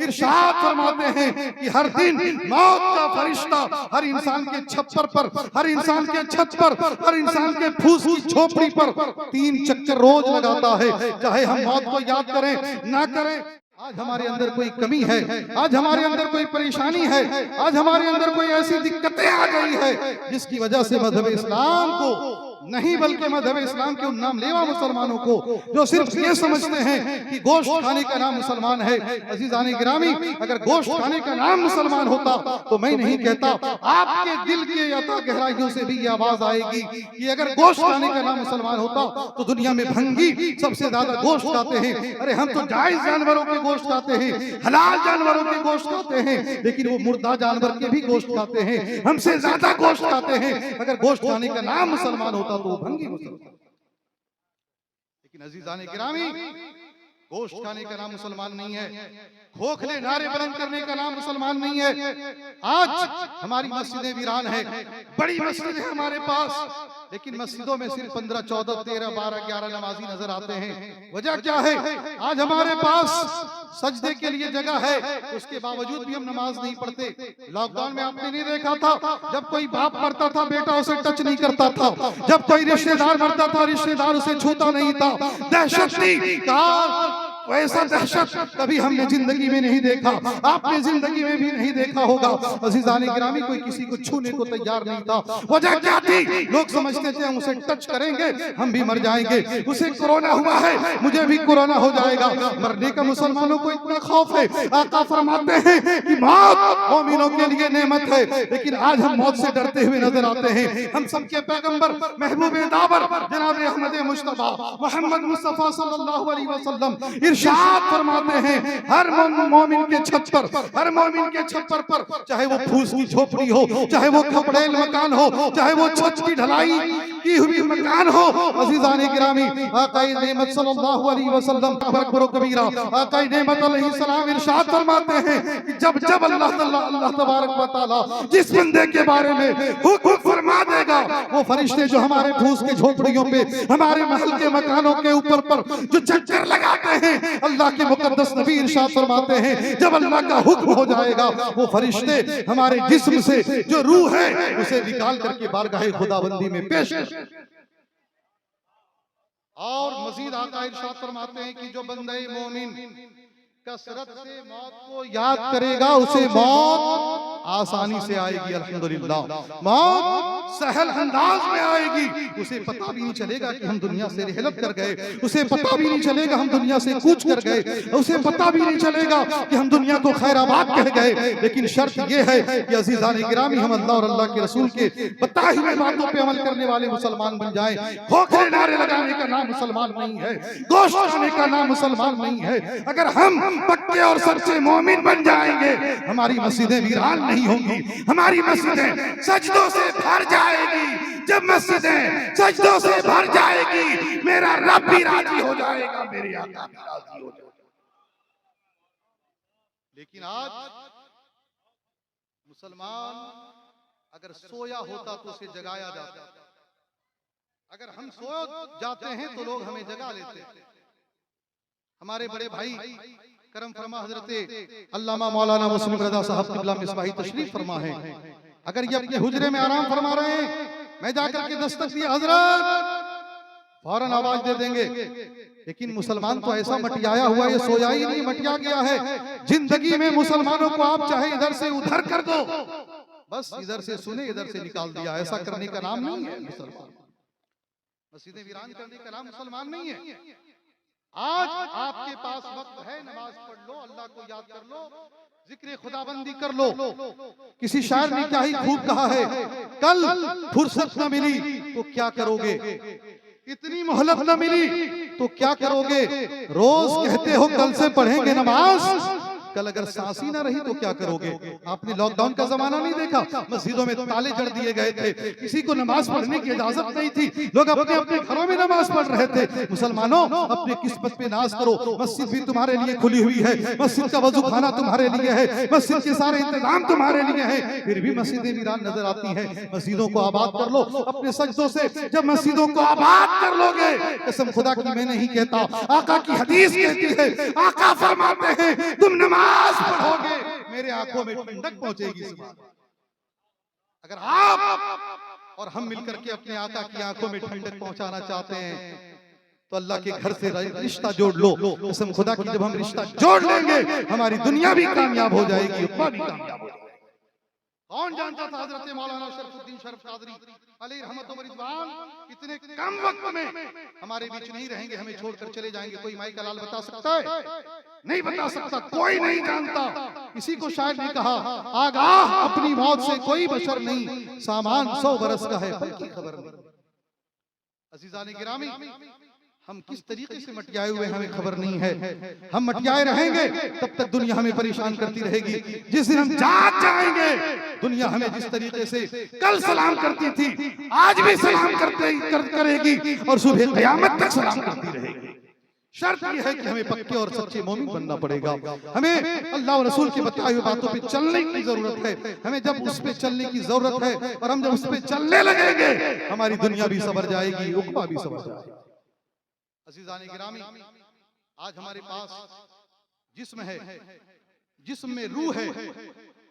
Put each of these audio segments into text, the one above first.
इरशाद फरमाते हैं कि हर दिन मौत का फरिश्ता हर इंसान के छप्पर पर, हर इंसान के छत पर, हर इंसान के फूस की झोपड़ी पर 3 चक्कर रोज लगाता है, चाहे हम मौत को याद करें ना करें। आज हमारे अंदर कोई कमी है, आज हमारे अंदर कोई परेशानी है, आज हमारे अंदर कोई ऐसी दिक्कतें आ गई है जिसकी वजह से मजहब इस्लाम को नहीं बल्कि मजहब इस्लाम के उन नाम लेवा मुसलमानों को जो सिर्फ ये समझते हैं कि गोश्त खाने का नाम मुसलमान है। अजीजान गिरामी, अगर गोश्त खाने का नाम मुसलमान होता तो मैं नहीं कहता, आपके दिल के अता गहराइयों से भी ये आवाज आएगी कि अगर गोश्त खाने का नाम मुसलमान होता तो दुनिया में भंगी सबसे ज्यादा गोश्त खाते हैं। अरे हम तो जायज जानवरों के गोश्त खाते हैं, हलाल जानवरों के गोश्त खाते हैं, लेकिन वो मुर्दा जानवर के भी गोश्त खाते हैं, हमसे ज्यादा गोश्त खाते हैं। अगर गोश्त खाने का नाम मुसलमान होता तो भंगी मुसलमान। लेकिन अजीजान गिरामी, गोश्त खाने का नाम मुसलमान नहीं है, खोखले नारे बुलंद करने का नाम मुसलमान नहीं है। आज हमारी मस्जिदें वीरान है, बड़ी मस्जिद है हमारे पास, लेकिन मस्जिदों में सिर्फ 15, 14, 13, 12, 11 नमाजी नजर आते हैं। वजह क्या है? आज हमारे पास सजदे के लिए जगह है, उसके बावजूद भी हम नमाज नहीं पढ़ते। लॉकडाउन में आपने नहीं देखा था, जब कोई बाप मरता था बेटा उसे टच नहीं करता था, जब कोई रिश्तेदार मरता था रिश्तेदार उसे छूता नहीं था। दहशत थी, कहा वैसा दहशत कभी हमने जिंदगी में नहीं देखा, आपने जिंदगी में भी नहीं देखा होगा। अजीजान गिरामी, कोई किसी को छूने को तैयार नहीं था। वजह क्या थी? लोग समझते थे हम उसे टच करेंगे हम भी मर जाएंगे, उसे कोरोना हुआ है मुझे भी कोरोना हो जाएगा। मरने का मुसलमानों को इतना खौफ है। आका फरमाते हैं कि मौत मोमिनों के लिए नेमत है, लेकिन आज हम मौत से डरते हुए नजर आते हैं। हम सबके पैगंबर महबूब दाबर जनाब अहमद मुस्तफा मोहम्मद मुस्तफा सल्लल्लाहु अलैहि वसल्लम इरशाद फरमाते हैं, हर मोमिन के छत पर, हर मोमिन के छप्पर पर, चाहे वो फूस की झोपड़ी हो, चाहे वो खपड़ेल मकान हो, चाहे वो छत की ढलाई की हुई मकान हो। अजीजान गिरामी, आकाए नेमत सल्लल्लाहु अलैहि वसल्लम अकबर कबीरा, आकाए नेमत अलैहि सलाम इरशाद फरमाते हैं कि जब जब अल्लाह तबारक व तआला जिस बंदे के बारे में हुक्म फरमा देगा, वो फरिश्ते जो हमारे फूस की झोपड़ियों पे, हमारे महल के मकानों के ऊपर पर जो चक्कर लगाते हैं, अल्लाह के मुकद्दस नबी इरशाद फरमाते हैं जब अल्लाह का हुक्म हो जाएगा, वो फरिश्ते हमारे जिस्म से जो रूह है उसे निकाल करके बारगाहे खुदाबंदी में पेश कर। और मजीद आका इरशाद फरमाते हैं कि जो बंदे मोमिन कसरत से मौत को याद करेगा उसे मौत आसानी से आएगी। अल्हम्दुलिल्लाह, मौत सहल अंदाज में आएगी। उसे पता भी नहीं चलेगा कि हम दुनिया से रिहलत कर गए, उसे पता भी नहीं चलेगा हम दुनिया से कूच कर गए, उसे पता भी नहीं चलेगा कि हम दुनिया को खैराबाद कह गए। लेकिन शर्त यह है कि अजीजान गिरामी, हम अल्लाह और अल्लाह के रसूल के बताई हुए बातों पे अमल करने वाले मुसलमान बन जाएं। खोखले नारे लगाने का नाम मुसलमान नहीं है, गोश्त खाने का नाम मुसलमान नहीं है। अगर हम पक्के और सच्चे मोमिन बन जाएंगे, हमारी मस्जिदें वीरान नहीं होंगी, हमारी मस्जिदें सजदों से भर जाएगी। जब मस्जिदें सजदों से भर जाएगी, मेरा रब भी राजी हो जाएगा, मेरे आका भी राजी हो जाएगा। लेकिन आज मुसलमान अगर सोया होता तो उसे जगाया जाता, अगर हम सो जाते हैं तो लोग हमें जगा लेते। हमारे बड़े भाई करम फरमा हजरत अल्लामा मौलाना मुस्लिम रजा साहब क़िबला मिसबाही तशरीफ फरमा है। अगर ये अपने हुजरे में आराम फरमा रहे हैं, मैं जाकर के दस्तक दिया हजरत, फौरन आवाज दे देंगे। लेकिन मुसलमान तो ऐसा मटियाया हुआ, ये सोया ही नहीं, मटिया गया है। जिंदगी में मुसलमानों को आप चाहे इधर से उधर कर दो, बस इधर से सुने इधर से निकाल दिया। ऐसा करने का नाम नहीं है मुसलमान। मस्जिदें वीरान करने का नाम मुसलमान नहीं है। आज आपके पास वक्त है, नमाज पढ़ लो, अल्लाह को याद कर लो, जिक्र खुदाबंदी कर लो। किसी शायर ने क्या ही खूब कहा है, कल फुर्सत न मिली तो क्या करोगे, इतनी मोहलत न मिली तो क्या करोगे। रोज कहते हो कल से पढ़ेंगे नमाज, कल अगर सांस ही ना रही तो क्या करोगे। आपने लॉकडाउन का जमाना नहीं देखा, मस्जिदों में ताले जड़ दिए गए थे, किसी को नमाज पढ़ने की इजाजत नहीं थी, लोग अपने अपने घरों में नमाज पढ़ रहे थे। मुसलमानों, अपने किस्मत पे नाज करो, मस्जिद भी तुम्हारे लिए खुली हुई है, मस्जिद का वजू खाना तुम्हारे लिए है, मस्जिद के सारे इंतजाम तुम्हारे लिए है, फिर भी मस्जिदें वीरान नजर आती हैं। मस्जिदों को आबाद कर लो अपने सजदों से। जब मस्जिदों को आबाद कर लोगे, कसम खुदा की मैं नहीं कहता, आका की हदीस कहती है, आका फरमाते हैं तुम नमाज नमाज पढ़ोगे मेरे आंखों में ठंडक पहुंचेगी। अगर आप और हम मिलकर के अपने आका की आंखों में ठंडक पहुंचाना चाहते हैं तो अल्लाह के घर से रिश्ता जोड़ लो। कसम खुदा की, जब हम रिश्ता जोड़ लेंगे हमारी दुनिया भी कामयाब हो जाएगी, उक़बा भी कामयाब हो जाएगी। कौन जानता था हजरत मौलाना शरफुद्दीन शरफ कादरी अलैहि रहमत व रिज़वान इतने कम वक्त में हमारे बीच नहीं रहेंगे, हमें छोड़कर चले जाएंगे। कोई माई का लाल बता सकता है? नहीं बता सकता, कोई नहीं जानता। किसी को शायद नहीं कहा आगाह अपनी मौत से कोई बशर नहीं, सामान 100 बरस का है पर की खबर नहीं। अज़ीज़ान गिरामी, हम किस तरीके से मटियाए हुए हमें खबर नहीं है। हम मटियाए रहेंगे तब तक दुनिया हमें परेशान करती रहेगी। जिस दिन हम जाग जाएंगे दुनिया हमें जिस तरीके से कल सलाम करती थी आज भी सलाम करेगी और सुबह क़यामत तक सलाम करती रहेगी। शर्त यह है कि हमें पक्के और सच्चे मोमिन बनना पड़ेगा। हमें अल्लाह और रसूल की बताई हुई बातों पे चलने की जरूरत है। हमें जब उस पे चलने की जरूरत है और हम जब उस पे चलने लगेंगे हमारी दुनिया भी संवर जाएगी, उक़बा भी संवर जाएगी। अज़ीज़ान गिरामी, आज हमारे पास जिस्म है, जिस्म में रूह है,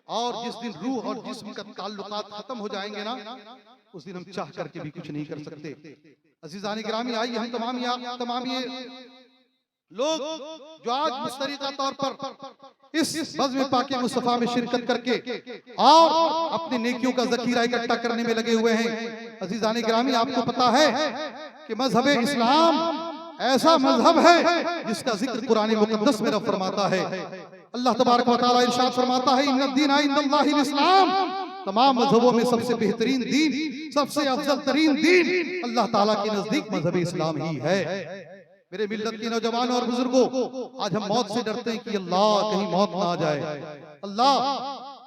और जिस दिन रूह और जिस्म का ताल्लुकात खत्म हो जाएंगे ना, उस दिन हम चाह करके भी कुछ नहीं कर सकते। अज़ीज़ान गिरामी, आइए हम तमाम ये लोग जो आज मुस्तरीक़ा तौर पर इस बज़्म पाके मुस्तफ़ा में शिरकत करके और अपनी नेकियों का ज़ख़ीरा इकट्ठा करने में लगे हुए हैं। अज़ीज़ान गिरामी, आपको पता है कि मज़हब इस्लाम ऐसा मजहब है जिसका जिक्र कुरान मुक़द्दस में रब फरमाता है। अल्लाह तबारक व तआला इरशाद फरमाता है इन्ना दीना इंदल्लाहिल इस्लाम, तमाम मजहबों में सबसे बेहतरीन दीन, सबसे अफजल तरीन दीन अल्लाह ताला के नजदीक मजहब इस्लाम ही है। मेरे मिल्लत के नौजवानों और बुजुर्गों, आज हम मौत से डरते हैं कि अल्लाह कहीं मौत ना आ जाए। अल्लाह,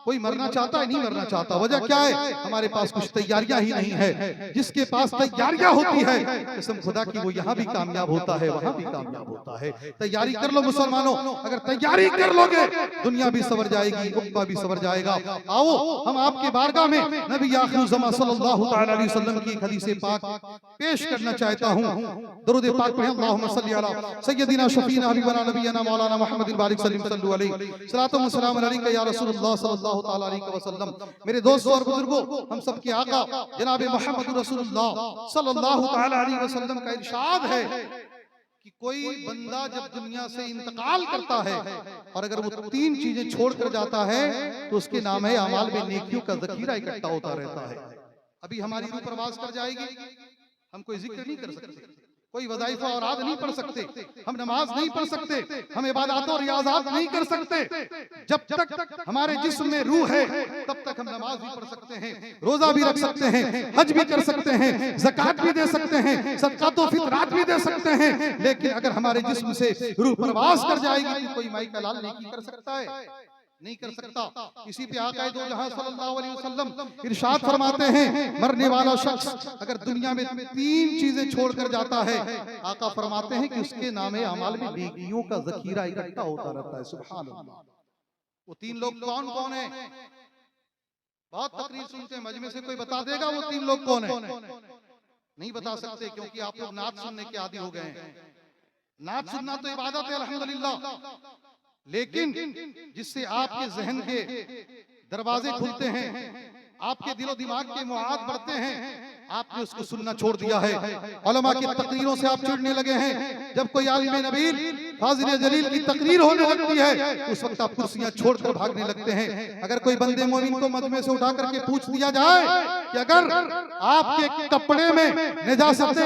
कोई मरना चाहता है? नहीं मरना चाहता। वजह क्या है? हमारे पास कुछ तैयारियां ही नहीं है। जिसके पास तैयारियां होती है कसम खुदा की वो यहाँ भी कामयाब होता है, वहां भी कामयाब होता है। तैयारी कर लो मुसलमानों, अगर तैयारी कर लोगे दुनिया भी संवर जाएगी, उक़बा भी संवर जाएगा। आओ हम आपके बारगाह में नबी आखिर ज़मां सल्लल्लाहु तआला अलैहि वसल्लम की एक हदीस पाक पेश करना चाहता हूँ। दरूद पाक पढ़ें, अल्लाहुम्मा सल्ली अला सय्यदिना शफीना हबीबना नबीना मौलाना मुहम्मदिन बारिक सल्लल्लाहु अलैहि सलातो व सलाम अलैका या रसूलुल्लाह सल्लल्लाहु ताला अलैहि वसल्लम। मेरे दोस्तों और बुजुर्गों, हम सब के आका जनाब मोहम्मद रसूलुल्लाह सल्लल्लाहु ताला अलैहि वसल्लम का इरशाद है कि कोई बंदा जब दुनिया से इंतकाल करता है और अगर वो 3 चीजें छोड़ कर जाता है तो उसके नाम है अमाल में नेकियों का ज़ख़ीरा इकट्ठा होता रहता है। अभी हमारी रूह परवाज़ कर जाएगी, हम कोई जिक्र नहीं कर सकते, कोई वज़ाइफ़ा और आद नहीं पढ़ सकते, हम नमाज नहीं पढ़ सकते, हम इबादत और रियाज़ात नहीं कर सकते। जब तक हमारे जिस्म में रूह है तब तक हम नमाज भी पढ़ सकते हैं, रोजा भी रख सकते हैं, हज भी कर सकते हैं, ज़कात भी दे सकते हैं, सदक़ात व फ़ितरात भी दे सकते हैं। लेकिन अगर हमारे जिस्म से रूह परवाज़ कर जाएगी तो कोई माई का लाल नेकी कर सकता है? नहीं कर सकता। इसी पे आका दो जहां सल्लल्लाहु अलैहि वसल्लम इरशाद फरमाते हैं, मरने वाला शख्स अगर दुनिया में 3 चीजें छोड़कर जाता है, आका फरमाते हैं कि उसके नामे अमाल में नेकियों का ज़ख़ीरा इकट्ठा होता रहता है। सुभान अल्लाह। वो 3 लोग कौन कौन है? बहुत तकरीर सुनते हैं, मजमे से कोई बता देगा वो 3 लोग कौन है? नहीं बता सकते, क्योंकि आप लोग नात सुनने के आदी हो गए हैं। नात सुनना तो इबादत है अल्हम्दुलिल्लाह, लेकिन जिससे आपके जहन के दरवाजे खुलते हैं, आपके दिलो दिमाग के मुआद बढ़ते हैं, आपने उसको सुनना छोड़ दिया है। उलमा की तकरीरों से आप चिढ़ने लगे हैं। जब कोई आलिम नबील फाजिल जलील की तकरीर होने लगती है उस वक्त आप कुर्सियां छोड़कर भागने लगते हैं। अगर कोई बंदे मोमिन को मजमे से उठा करके पूछ दिया जाए कि अगर आपके कपड़े में निजासत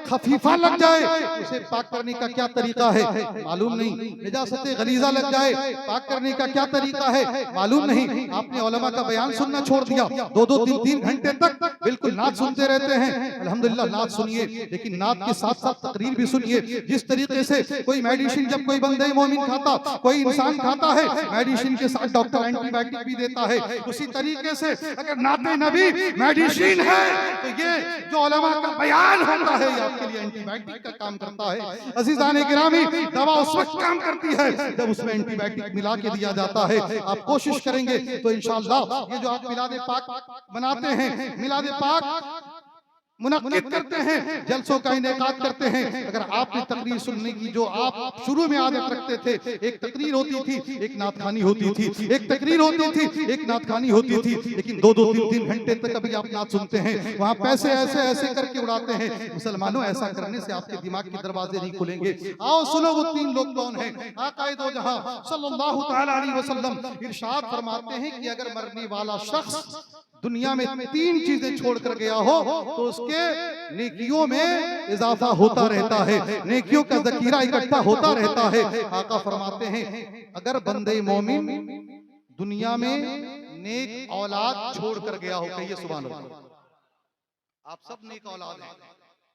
खफीफा लग जाए उसे पाक करने का क्या तरीका है? मालूम नहीं। निजासत गलीजा लग जाए पाक करने का क्या तरीका है? मालूम नहीं। आपने उलमा का बयान सुनना छोड़ दिया। 2-2, 3-3 घंटे तक बिल्कुल नात सुनते रहते हैं। अल्हम्दुलिल्लाह नात सुनिए, लेकिन नात के साथ साथ तकरीर भी सुनिए। जिस तरीके से कोई मेडिसिन जब कोई बंदे मोमिन खाता, कोई इंसान खाता है, मेडिसिन के साथ डॉक्टर एंटीबायोटिक भी देता है, उसी तरीके से अगर नाते नबी मेडिसिन है तो ये जो उलमा का बयान होता है ये आपके लिए एंटीबायोटिक का काम करता है। अज़ीज़ान गिरामी, दवा उस वक्त काम करती है जब उसमें एंटीबायोटिक मिला के दिया जाता है। आप कोशिश करेंगे तो इंशाअल्लाह ये जो आप मिलाद पाक बनाते हैं, मिलाद पाक मुनक्किद करते हैं, जलसों का इनेकाद करते हैं। अगर आपने तकरीर सुनने की जो आप शुरू में आदत रखते थे, एक तकरीर होती थी, एक नातखानी होती थी, एक तकरीर होती थी, एक नातखानी होती थी, लेकिन 2-2 3-3 घंटे तक अभी आप नात सुनते हैं, वहां पैसे ऐसे ऐसे करके उड़ाते हैं। मुसलमानों, ऐसा करने से आपके दिमाग के दरवाजे नहीं खुलेंगे। आओ सुनो वो 3 लोग कौन हैं। आकाए दो जहां सल्लल्लाहु तआला अलैहि वसल्लम इरशाद फरमाते हैं कि अगर मरने वाला शख्स दुनिया में 3 चीजें छोड़कर गया हो तो उसके नेकियों में इजाफा होता रहता है, नेकियों का जखीरा इकट्ठा होता रहता है। आका फरमाते हैं अगर बंदे मोमिन दुनिया में नेक औलाद छोड़कर गया हो, कहिए सुभान अल्लाह। आप सब नेक औलाद हैं,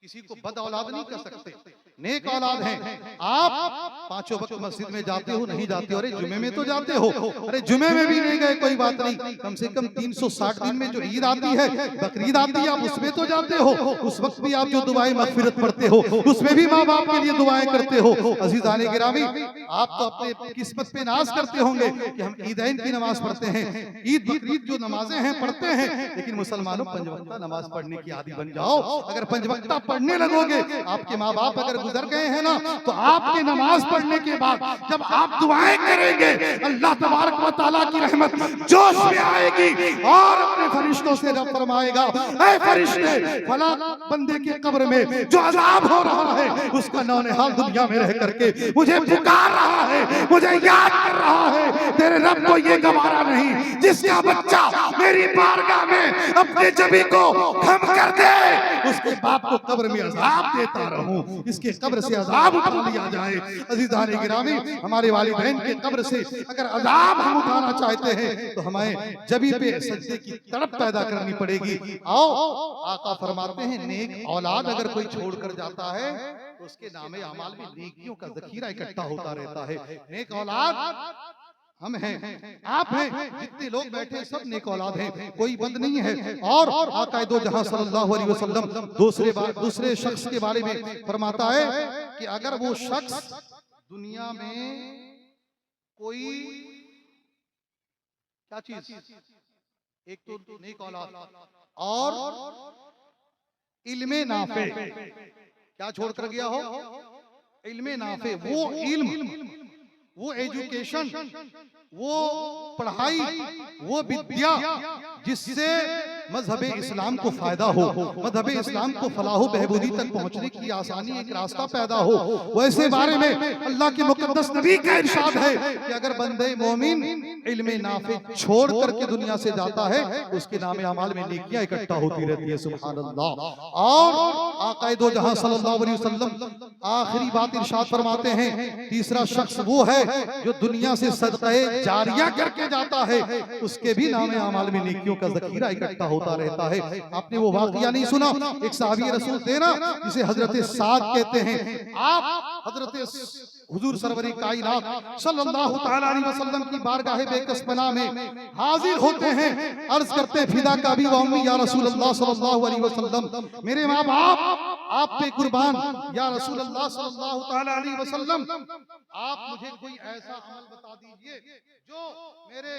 किसी को बद औलाद नहीं कर सकते, नेक औलाद हैं। आप 5 वक्त मस्जिद में जाते हो, नहीं जाते हो, अरे जुमे में तो जाते हो, अरे जुमे में भी नहीं गए कोई बात नहीं, कम से कम 360 दिन में जो ईद आती है, बकरीद आती है, आप उसमें तो जाते हो, उस वक्त भी आप जो दुआएं मगफिरत पढ़ते हो, उसमें भी माँ बाप के लिए दुआएं करते हो। अज़ीज़ाने गिरामी, आप तो अपने किस्मत पे नाज करते होंगे कि हम ईदैन की नमाज पढ़ते हैं, ईद बकरीद जो नमाजें हैं पढ़ते हैं, लेकिन मुसलमानों 5 वक्ता नमाज पढ़ने की आदी बन जाओ। अगर 5 वक्ता पढ़ने लगोगे, आपके माँ बाप अगर गुजर गए हैं ना, तो आपके नमाज पढ़ने के बाद जब आप दुआएं करेंगे, अल्लाह तबारक व तआला की रहमत जोश में आएगी और अपने फरिश्तों से रब फरमाएगा, ऐ फरिश्ते, फला बंदे के कब्र में जो अजाब हो रहा है, उसका नौनिहाल दुनिया में रह करके मुझे पुकार रहा है, मुझे याद कर रहा है। तेरे रब को ये गवारा नहीं जिसका बच्चा मेरी बारगाह में अपने जबी को खम कर दे, उसके बाप को कब्र में अजाब देता रहूं, इसके कब्र से अजाब उठा लिया जाए। अज़ीज़ाने गिरामी, हमारे वालिदैन के कब्र से अगर अजाब हम उठाना चाहते हैं तो हमें जबी पे सजदे की तड़प पैदा करनी पड़ेगी। आओ, आका फरमाते हैं नेक औलाद अगर कोई छोड़कर जाता है तो उसके नामे अमाल में नेकियों का जखीरा इकट्ठा होता रहता है। नेक औलाद हम हैं, आप हैं, जितने लोग बैठे सब नेक औलाद हैं, कोई बंद नहीं है। और आका दो जहां सल्लल्लाहु अलैहि वसल्लम दूसरे शख्स के बारे में फरमाता है कि अगर वो शख्स दुनिया में कोई क्या चीज, एक तो नेक औलाद और इल्मे नाफे, क्या छोड़कर गया हो, इल्मे नाफे, वो इल्म, वो एजुकेशन, वो पढ़ाई, वो विद्या जिससे मजहबे इस्लाम को फायदा हो, मजहबे इस्लाम को फलाह बहबूदी तक पहुंचने की आसानी, एक रास्ता पैदा हो। वैसे बारे में अल्लाह के मुकद्दस नबी का इरशाद है कि अगर बंदे मोमिन इल्मे नाफे छोड़ करके दुनिया से जाता है, उसके नामे अमाल में नेकियां इकट्ठा होती रहती है। सुभान अल्लाह। और आका दो जहां सल्लल्लाहु अलैहि वसल्लम आखिरी बात इरशाद फरमाते हैं, तीसरा शख्स वो है जो दुनिया से सदक़े जारिया करके जाता है, उसके भी नामे अमाल में नेकियों का ज़खीरा इकट्ठा होता रहता है। आपने वो वाक़या नहीं सुना, एक सहाबी रसूल थे ना, जिसे हजरत साद कहते हैं। आप हजरत हुजूर सरवरी कायनात सल्लल्लाहु तआला अलैहि वसल्लम की बारगाह बेकसपना में हाजिर होते हैं, अर्ज करते हैं फिदा का भी वम्मी या रसूल अल्लाह सल्लल्लाहु अलैहि वसल्लम, मेरे माँ बाप आप पे कुर्बान या रसूल अल्लाह सल्लल्लाहु तआला अलैहि वसल्लम, आप मुझे कोई ऐसा अमल बता दीजिए जो मेरे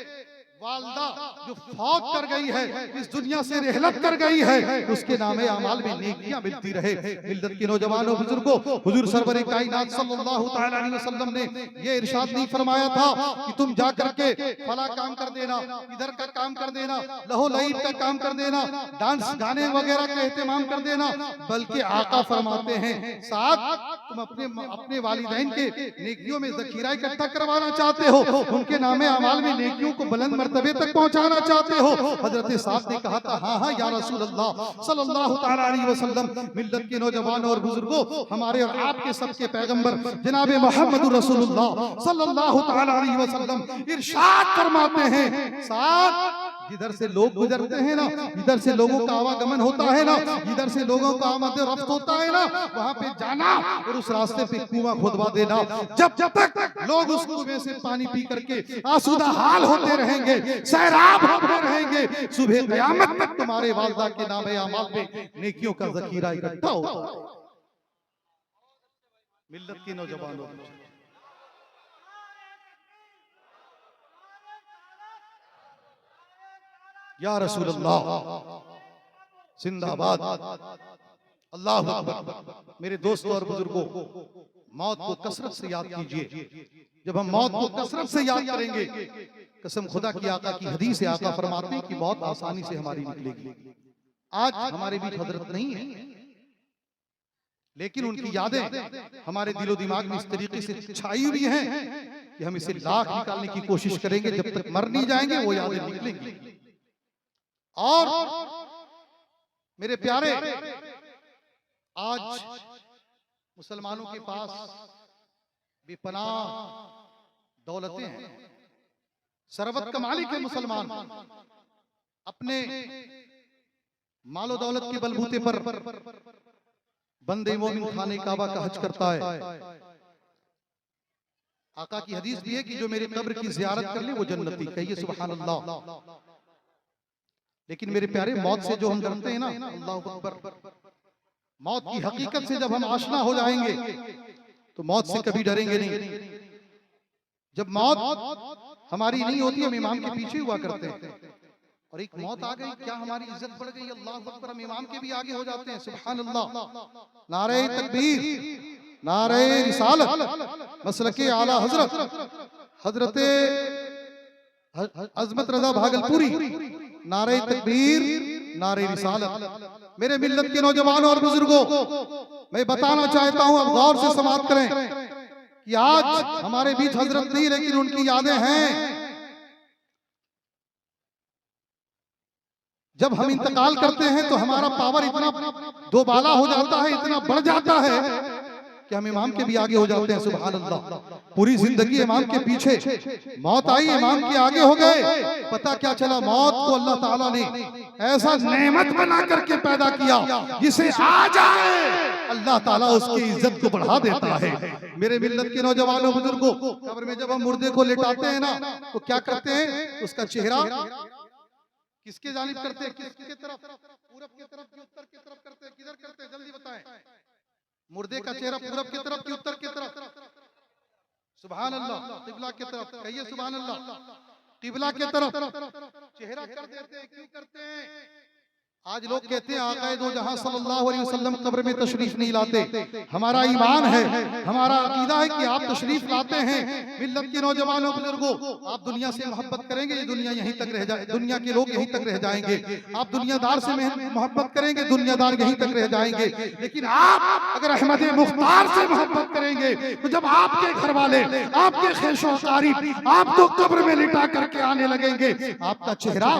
वालदा जो फौत कर गई है, इस दुनिया से रहलत कर गई है, उसके नामे अमाल में नेकियां मिलती रहे। मिल्लत के नौजवानों बुजुर्गों, हुजूर सरवर कायनात सल्लल्लाहु तआला अलैहि वसल्लम ने ये इरशाद नहीं फरमाया था कि तुम जा करके फला काम कर देना, इधर का काम कर देना, लहो लईब का काम कर देना, डांस गाने वगैरह का एहतमाम कर देना, बल्कि आका फरमाते हैं साथ तुम अपने वालिदैन के नेकियों में ज़खीरा इकट्ठा करवाना चाहते हो, उनके नामे अमाल में नेकियों को बुलंद मर्तबे तक पहुंचाना चाहते हो। हजरत साहब ने कहा था हाँ हाँ या रसूल अल्लाह सल्लल्लाहु तआला अलैहि वसल्लम। मिल्लत के नौजवानों और बुजुर्गों, हमारे और आपके सबके पैगंबर जनाब मोहम्मद रसूलुल्लाह सल्लल्लाहु तआला अलैहि वसल्लम इरशाद फरमाते हैं, साथ जिधर से लोग गुजरते हैं ना, जिधर से लोगों का आवागमन होता है ना, जिधर से लोगों का आमद रफ्त होता है ना, वहां पे जाना और उस रास्ते पे कुआं खुदवा देना। जब जब तक लोग उस कुएं से पानी पी करके आसूदा हाल होते रहेंगे, सैराब होते रहेंगे, सुबह क़यामत तक तुम्हारे वालदा के नामे अमाल पे नेकियों का ज़खीरा इकट्ठा होता है। मिल्लत के नौजवानों, या रसूल अल्लाह, जिंदाबाद, अल्लाह अकबर। मेरे दोस्तों और बुजुर्गों, मौत को कसरत से याद कीजिए। जब हम मौत को कसरत से याद करेंगे, कसम खुदा की, आका की हदीस है, आका फरमाते हैं कि मौत आसानी से हमारी निकलेगी। आज हमारे बीच हजरत नहीं है, लेकिन उनकी यादें हमारे दिलो दिमाग में इस तरीके से छाई हुई हैं कि हम इसे लाख निकालने की कोशिश करेंगे, जब तक मर नहीं जाएंगे वो यादें निकलेंगी। और मेरे प्यारे, आज मुसलमानों के पास बेपनाह दौलतें हैं। सरवत कमाली के मुसलमान अपने मालो दौलत के बलबूते पर बंदे मोमिन खाने काबा का हज करता है। आका की हदीस भी है कि जो मेरे कब्र की जियारत कर ले वो जन्नती। कहिए सुभान अल्लाह। लेकिन मेरे प्यारे, मौत से जो हम डरते हैं ना, अल्लाह अकबर, मौत की हकीकत से जब हम आशना हो जाएंगे तो मौत से कभी डरेंगे नहीं। जब मौत हमारी नहीं होती, हम इमाम के पीछे हुआ करते हैं, और एक मौत आ गई, क्या हमारी इज्जत बढ़ गई, अल्लाह अकबर, हम इमाम के भी आगे हो जाते हैं। सुभान अल्लाह। नारे तकबीर, नारे रिसालत, मसलके आला हजरत अजमत रजा भागलपुरी, नारे तकबीर, नारे रिसालत। मेरे मिल्लत के नौजवानों और बुजुर्गों, मैं बताना चाहता हूं, अब गौर से समाप्त करें कि आज हमारे बीच हजरत नहीं, लेकिन उनकी यादें हैं। जब हम इंतकाल करते हैं तो हमारा पावर इतना दोबाला हो जाता है, इतना बढ़ जाता है कि हम इमाम के भी आगे हो जाते हैं। सुभान अल्लाह। पूरी जिंदगी इमाम के पीछे, मौत आई इमाम के आगे हो गए। पता क्या चला, मौत को अल्लाह ताला ने ऐसा नेमत बना करके पैदा किया, जिसे आ जाए अल्लाह ताला उसकी इज्जत को बढ़ा देता है। मेरे मिल्लत के नौजवानों बुजुर्गों, कब्र में जब हम मुर्दे को लिटाते हैं ना, तो क्या करते हैं, उसका चेहरा किसके जानिब करते हैं, किसके तरफ, पूरब की तरफ कि उत्तर की तरफ करते हैं, किधर करते हैं, जल्दी बताएं। मुर्दे का चेहरा पूरब की तरफ कि उत्तर की तरफ? सुभान अल्लाह। किबला की तरफ। कहिए सुभान अल्लाह। किबला की तरफ चेहरा कर देते हैं। क्यों करते हैं? आज लोग कहते हैं आकाए दो जहां सल्लल्लाहु अलैहि वसल्लम कब्र में तशरीफ नहीं लाते। हमारा ईमान है, हमारा अकीदा है कि आप तशरीफ लाते हैं। मिल्लत के नौजवानों बुजुर्गों, आप दुनिया से मोहब्बत करेंगे, ये दुनिया यहीं तक रह जाए, दुनिया के लोग यहीं तक रह जाएंगे। आप दुनियादार से मोहब्बत करेंगे, दुनियादार यहीं तक रह जाएंगे। लेकिन आप अगर अहमद मुख्तार से मोहब्बत करेंगे, तो जब आपके घर वाले, आपके खेशो कारीब आपको कब्र में लिटा करके आने लगेंगे, आपका चेहरा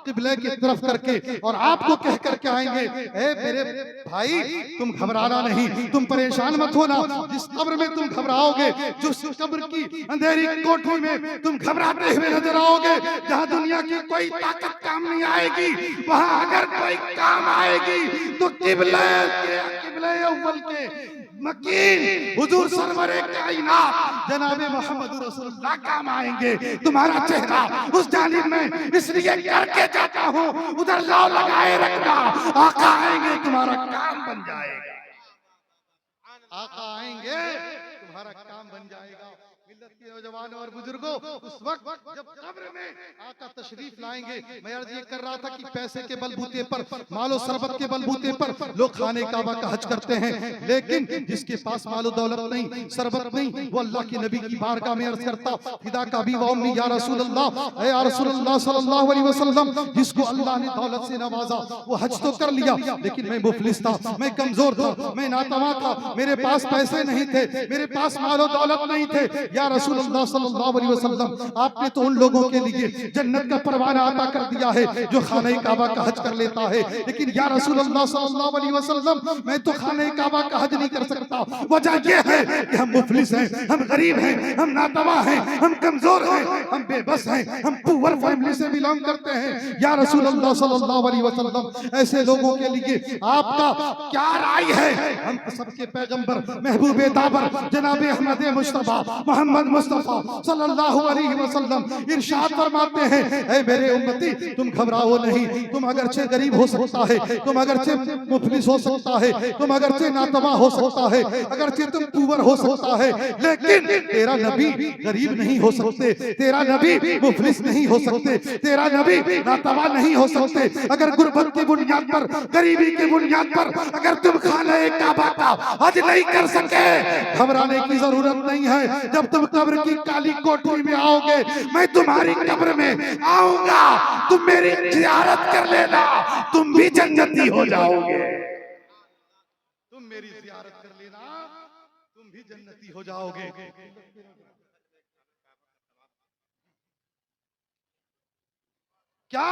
किबले की तरफ करके और आपको कह करके आएंगे, ए मेरे भाई, तुम घबराना नहीं, तुम परेशान मत होना। जिस कब्र में तुम घबराओगे, जिस कब्र की अंधेरी कोठरी में तुम घबराते हुए नजर आओगे, जहां दुनिया की कोई ताकत काम नहीं आएगी, वहां अगर कोई काम आएगी तो किबले अव्वल के मकीन हुजूर सरवरे कायनात जनाबे मोहम्मद रसूलुल्लाह काम आएंगे। तुम्हारा चेहरा उस जानिब में इसलिए करके जाता हूँ, उधर लाओ लगाए रखना, आका आएंगे तुम्हारा काम बन जाएगा। आका आएंगे तुम्हारा काम बन जाएगा। मिल्लत के नौजवानों और बुजुर्गों, उस वक्त जब कब्र में आका तशरीफ लाएंगे, मैं अर्ज ये कर रहा था कि पैसे के बलबूते पर, मालो सरबत के बलबूते पर लोग खाने काबा का हज करते हैं, लेकिन जिसके पास मालो दौलत नहीं, सरबत नहीं, वो अल्लाह के नबी की बारगाह में अर्ज करता, फिदा का भी वाउम्मी या रसूलल्लाह, या रसूलल्लाह सल्लल्लाहु अलैहि वसल्लम, जिसको अल्लाह ने दौलत से नवाजा, वो हज तो कर लिया, लेकिन मैं मुफलिस था, मैं कमजोर था, मैं नातवा था, मेरे पास पैसे नहीं थे, मेरे पास मालो दौलत नहीं थे। या रसूलुल्लाह सल्लल्लाहु अलैहि वसल्लम, आपने तो उन लोगों के लिए जन्नत का परवाना अता कर दिया है जो खाने काबा का हज कर लेता है, लेकिन या रसूलुल्लाह सल्लल्लाहु अलैहि वसल्लम, मैं तो खाने काबा का हज नहीं कर सकता। वजह यह है कि हम मुफलिस हैं, हम गरीब हैं, हम नातवा हैं, हम कमजोर हैं, हम बेबस हैं, हम पुअर फैमिली से बिलोंग करते हैं। या रसूलुल्लाह सल्लल्लाहु अलैहि वसल्लम, ऐसे लोगों के लिए आपका क्या राय है? हम सबके पैगंबर महबूबे दाबर जनाबे अहमद मुस्तफा मोहम्मद मोहम्मद मुस्तफा सल्लल्लाहु अलैहि वसल्लम इरशाद फरमाते हैं, ऐ मेरे उम्मती तुम घबराओ नहीं, तुम अगरचे गरीब हो सकता है, तुम अगरचे मुफलिस हो सकता है, तुम अगरचे नातवा हो सकता है, अगरचे तुम कुंवर हो सकता है, लेकिन तेरा नबी गरीब नहीं हो सकते, तेरा नबी मुफलिस नहीं हो सकते, तेरा नबी नातवा नहीं हो सकते। अगर गुर्बत की बुनियाद पर, गरीबी की बुनियाद पर अगर तुम खाने काबा का हज नहीं कर सके, घबराने की जरूरत नहीं है। जब तुम कब्र की काली कोठरी में आओगे, मैं तुम्हारी कब्र में आऊंगा, तुम मेरी जियारत कर लेना, तुम भी जन्नती हो जाओगे। तुम मेरी जियारत कर लेना, तुम भी जन्नती हो जाओगे। क्या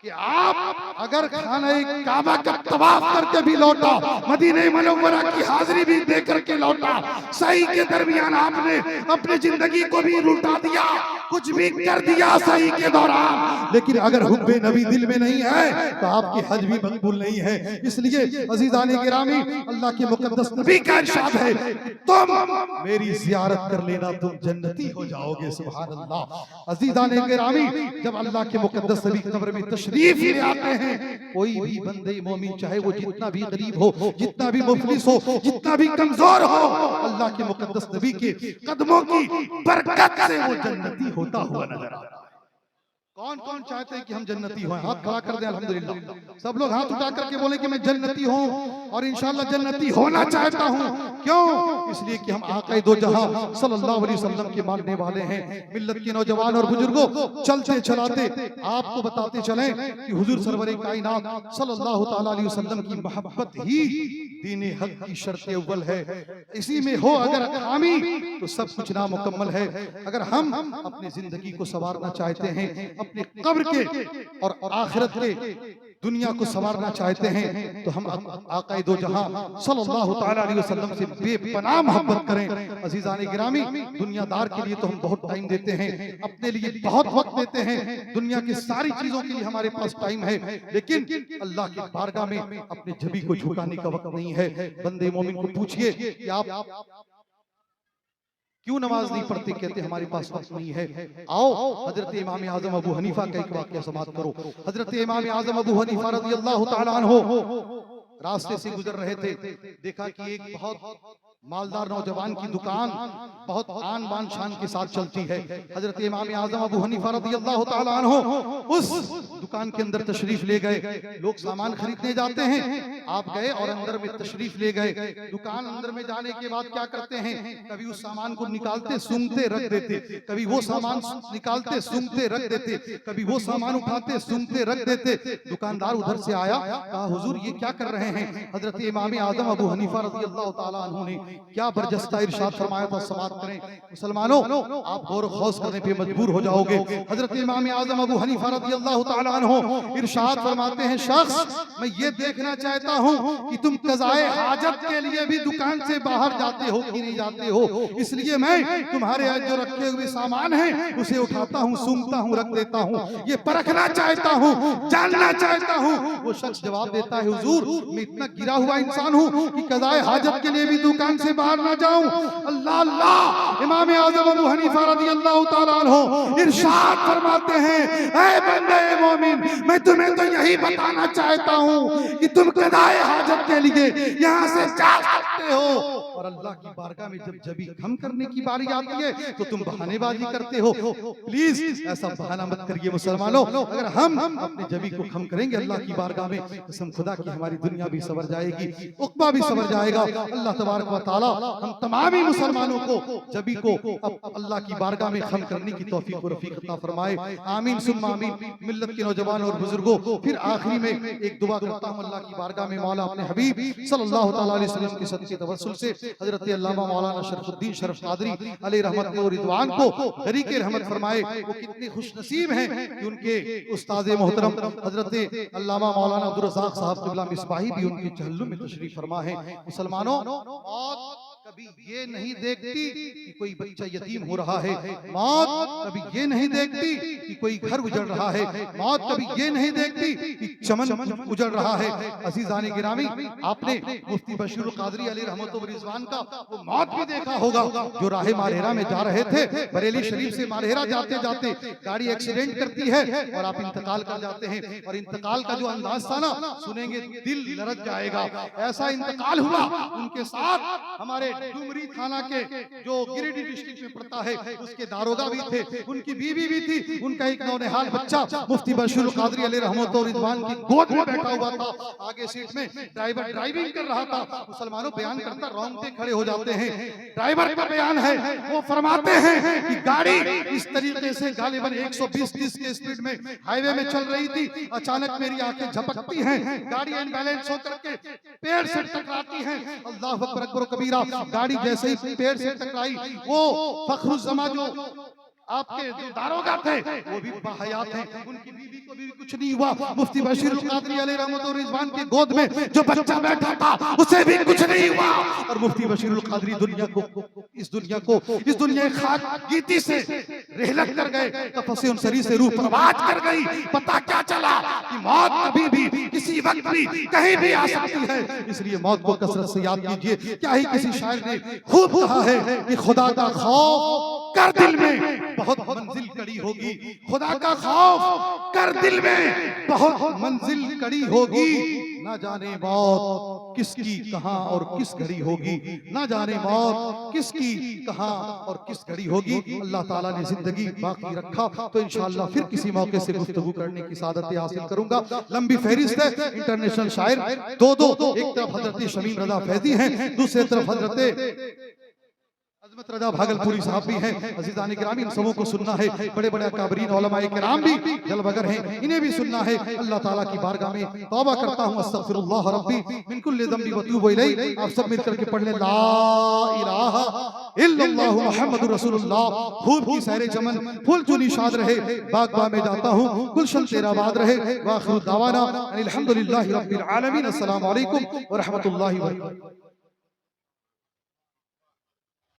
कि आप अगर खाने काबा का तवाफ करके भी लौटा, मदीने मुनव्वरा की हाजिरी भी दे करके लौटा, सही के दरमियान आपने अपनी जिंदगी को भी लुटा दिया, कुछ भी कर दिया सही के दौरान, लेकिन अगर हुब्बे नबी दिल में नहीं है तो आपकी हज भी मकबूल नहीं है। इसलिए अजीजाने गिरामी, अल्लाह के मुकद्दस नबी का इरशाद है, तुम मेरी जियारत कर लेना, तुम जन्नती हो जाओगे। सुभान अल्लाह। अजीजाने गिरामी, जब अल्लाह के मुकद्दस नबी कब्र में तशरीफ ले आते हैं, कोई भी बंदे मोमिन, चाहे वो जितना भी गरीब हो, जितना भी मुफलिस हो, जितना भी कमजोर हो, अल्लाह के मुकद्दस नबी के कदमों की बरकत से वो जन्नती होता हुआ नजर आता है। कौन कौन चाहते हैं कि हम जन्नती हों? हाथ खड़ा कर दें। अल्हम्दुलिल्लाह, सब लोग हाथ उठा करके बोले कि मैं जन्नती हूं और इंशाअल्लाह जन्नती होना चाहता हूं। क्यों? इसलिए कि हम आका दो जहां सल्लल्लाहु अलैहि वसल्लम के मानने वाले हैं। मिल्लत के नौजवान और बुजुर्गों, चलते चलाते आपको बताते चलें कि हुजूर सरवरे कायनात सल्लल्लाहु ताला अलैहि वसल्लम की मोहब्बत ही दीन हक की शर्त अव्वल है। इसी में हो अगर खामी तो सब कुछ नामुकम्मल है। अगर हम अपनी जिंदगी को संवारना चाहते हैं, अपने कब्र के और आखिरत के दुनिया को संवारना चाहते हैं, तो हम आका दो जहां सल्लल्लाहु ताला अलैहि वसल्लम से बेपनाह मोहब्बत करें। अजीजाने गिरामी, दुनियादार के लिए तो हम बहुत टाइम देते हैं, अपने लिए बहुत वक्त देते हैं, दुनिया की सारी चीजों के लिए हमारे पास टाइम है, लेकिन अल्लाह की बारगाह में अपने जबी को झुकाने का वक्त नहीं है। बंदे मोमिन को पूछिए कि आप क्यों नमाज नहीं पढ़ते? कहते हमारे पास वक्त नहीं है। आओ हजरत इमाम आजम अबू हनीफा का एक वाकया समाप्त करो। हजरत इमाम आजम अबू हनीफा रज़ियल्लाहु ताला अन्हु रास्ते से गुजर रहे थे, देखा कि एक बहुत मालदार नौजवान की दुकान बहुत आन बान शान के साथ चलती है। हजरत इमाम आजम अबू हनीफा रज़ियल्लाहु ताला अन्हु उस दुकान के अंदर तशरीफ ले गए। लोग सामान खरीदने जाते हैं, आप गए और अंदर में तशरीफ ले गए। दुकान अंदर में जाने के बाद क्या करते हैं, कभी उस सामान को निकालते सूंघते रख देते, कभी वो सामान निकालते सूंघते रख देते, कभी वो सामान उठाते सूंघते रख देते। दुकानदार उधर से आया, कहा हुजूर ये क्या कर रहे हैं? हजरत इमाम आजम अबू हनीफा रज़ियल्लाहु ताला अन्हु ने क्या बरजस्ता इरशाद फरमाया था, समाप्त करें। मुसलमानों, आप गौर खौस करने पे मजबूर हो जाओगे। हजरत इमाम आजम अबू हनीफा रज़ियल्लाहु ताला अन्हु इरशाद फरमाते हैं, शख्स मैं ये देखना चाहता हूँ कि तुम कज़ाए हाजत के लिए भी दुकान से बाहर जाते हो कि नहीं जाते हो, इसलिए मैं तुम्हारे जो रखे हुए सामान है उसे उठाता हूँ, सूंघता हूँ, रख देता हूँ, ये परखना चाहता हूँ, जानना चाहता हूँ। वो शख्स जवाब देता है, हुजूर मैं इतना गिरा हुआ इंसान हूँ कि कज़ाए हाजत के लिए भी दुकान से बाहर ना जाऊं। अल्लाह अल्लाह। इमाम आज़म अबू हनीफा रज़ियल्लाहु ताला अन्हु इरशाद फरमाते हैं, ऐ बंदे मोमिन, मैं तुम्हें तो यही बताना चाहता हूं कि तुम कदाए हाजत के लिए यहां से जा सकते हो, और अल्लाह की बारगाह में जब जबी खम करने की बारी आती है तो तुम बहानेबाजी करते हो। प्लीज ऐसा बहाना मत करिए मुसलमानों। अगर हम अपने जबी को खम करेंगे अल्लाह की बारगाह में, कसम खुदा की हमारी दुनिया भी सवर जाएगी, उक़बा भी सवर जाएगा। अल्लाह तबारक व तआला हम तमाम मुसलमानों को जबी को अल्लाह की बारगाह में खम करने की तौफीक और रफीक अता फरमाए। आमीन सुम्मा आमीन। मिल्लत के नौजवान और बुजुर्गों, फिर आखिरी में एक दुआ करता हूं अल्लाह की बारगाह में मौला अपने हबीब सल्लल्लाहु तआला अलैहि वसल्लम के सदक़े तवस्सुल से हजरत अल्लामा मौलाना शरफुद्दीन शरफ कादरी अलैहि रहमत और रिदवान को गरीक रहमत फरमाए। वो कितने खुशनसीब हैं कि उनके उस्ताद मोहतरम हजरत अल्लामा मौलाना अब्दुल रज़ाक साहब क़िबला मिसबाही भी उनके चहल्लुम में तशरीफ फरमा है। मुसलमानों, कभी ये नहीं देखती कि कोई बच्चा यतीम हो रहा है, मौत कभी ये नहीं देखती कि कोई घर उजड़ रहा है, मौत कभी ये नहीं देखती कि चमन उजड़ रहा है। अजीजान गिरामी, आपने मुफ्ती बशीरुल कादरी अलैहि रहमतुल्लाह व रिज़वान का वो मौत भी देखा होगा जो राह मारहेरा में जा रहे थे। बरेली शरीफ से मारहेरा जाते जाते गाड़ी एक्सीडेंट करती है और आप इंतकाल कर जाते हैं, और इंतकाल का जो अंदाज था ना, सुनेंगे दिल लरज जाएगा। ऐसा इंतकाल हुआ उनके साथ। हमारे डुमरी थाना के जो गिरिडीह डिस्ट्रिक्ट में पड़ता है उसके दारोगा भी थे, उनकी बीवी भी थी, उनका एक नौनिहाल बच्चा मुफ्ती बशीरुल कादरी अलैहि रहमतुल्लाह व रिज़वान की गोद में बैठा हुआ था। आगे सीट में ड्राइवर ड्राइविंग कर रहा था। मुसलमानों, बयान करता रोंगटे खड़े हो जाते हैं। ड्राइवर का बयान है, वो फरमाते हैं कि गाड़ी इस तरीके से गालिबन 120-30 के स्पीड में हाईवे में चल रही थी। अचानक मेरी आंखें झपकती हैं, गाड़ी अनबैलेंस होकर के पेड़ से टकराती है। अल्लाह अकबर अकबर कबीरा। गाड़ी जैसे ही पेड़ से टकराई, वो फखरुज़्ज़मा जो आपके जो दारोगा थे वो भी बाहयात हैं, उनकी बीवी को भी कुछ नहीं हुआ। मुफ्ती बशीरुल कादरी अलैहि रहमतुल्लाह व रिज़वान की गोद में जो बच्चा बैठा था उसे भी कुछ नहीं हुआ। और मुफ्ती बशीरुल कादरी इस दुनिया खाक गीती से रेहलत कर गए, तफस्से उन सरी से रूह परवाज कर गई। पता क्या चला कि मौत कभी भी किसी वक्त भी कहीं भी आ सकती है, इसलिए मौत को कसरत से याद कीजिए। क्या ही किसी शायर ने खूब कहा है कि खुदा का खौफ कर दिल में बहुत मंजिल कड़ी होगी, खुदा का खौफ कर दिल में बहुत मंजिल कड़ी होगी। ना जाने मौत किसकी कहां और किस घड़ी होगी, ना जाने मौत किसकी कहां और किस घड़ी होगी। अल्लाह ताला ने जिंदगी बाकी रखा तो इंशाअल्लाह फिर किसी मौके से गुफ्तगू करने की सादत हासिल करूंगा। लंबी फहरिस्त है, इंटरनेशनल शायर दो एक तरफ हजरत शमीम रजा फैजी हैं, दूसरी तरफ हजरत अज़मत रजा भागलपुरी साहब भी हैं। अज़ीज़ान किराम, इन सबों को सुनना है। बड़े बड़े अकाबरीन उलमाए किराम भी जलवगर हैं, इन्हें भी सुनना है। अल्लाह ताला की बारगाह में तौबा करता हूं, अस्तगफिरुल्लाह रब्बी मिन कुल्लि ज़ंबी व तूबु इलैहि। आप सब मिलकर के पढ़ लें ला इलाहा इल्लल्लाह मुहम्मदुर रसूलुल्लाह। खूब की सैर चमन फूल चुनी शाद रहे, बागबा में जाता हूं गुलशन तेरा बाद रहे। व आखिरु दावाना अनिल हम्दुलिल्लाहि रब्बिल आलमीन। अस्सलामु अलैकुम व रहमतुल्लाहि व बरकातहू।